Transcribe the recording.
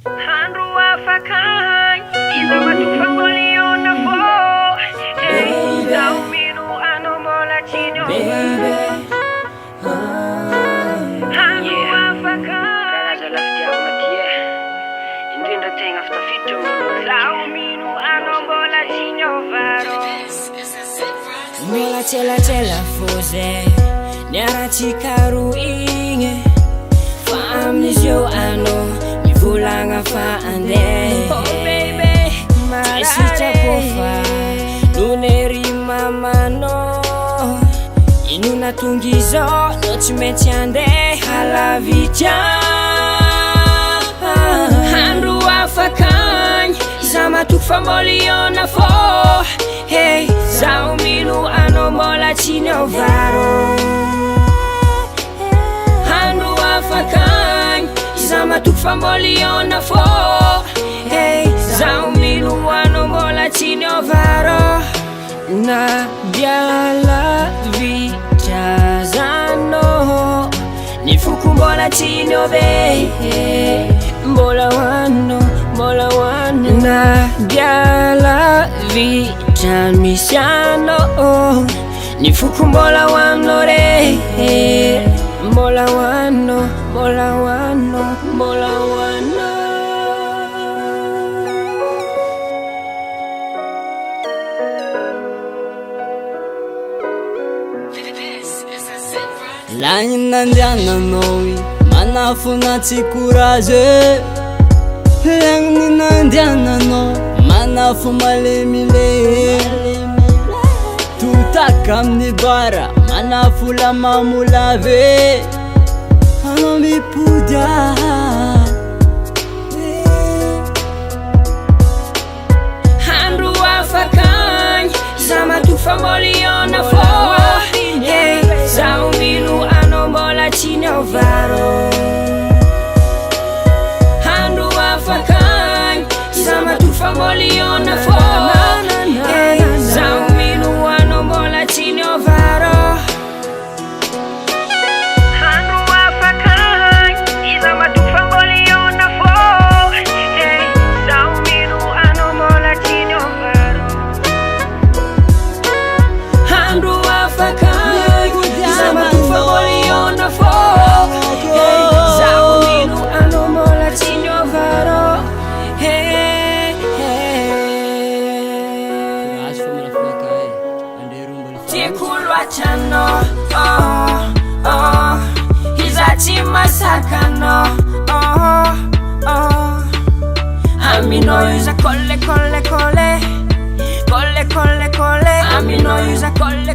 Handro afakany iza matofamboliona fô zaho mino anao mbola tsy niovaro handro afakany karaza lafitiavana ty indrindra tegna afaka tafiditra zaho mino anao mbola tsy niovaro mbola tselatsela fô zay niaratsika roa igny fa amin'izy eo anao mivolagna fa andeha tsy sitrako fa nonery mamanao ino natonga izao no tsy maintsy andeha lavitra handro afakany za matoko famboliona fô hey zaho mino anao mbola tsy niovaro handro afakany za matoko famboliona fô hey zaho mino anao mbola tsy niovaro na biala vitrazano ny foko mbola tsy niove mbola hoano na biala vitrano misy ano ny foko mbola hoano re mbola hoano Lagny nandiananao manafona tsy courage Lagny nandiananao manafo malemile tutaka amin'ny bara manafo la mamolave anao mipodia handro afakany za matoko famboliona fô zaho mino anao mbola tsy niovaro handro afakany za matoko famboliona fô zaho mino anao mbola tsy niovaro handro afakany iza matoko famboliona fô zaho mino anao mbola tsy niovaro handro afakany za matoko famboliona fô zaho mino anao mbola tsy niovaro tiako loatranao iza tsy masakana aminao iza colle aminao iza colle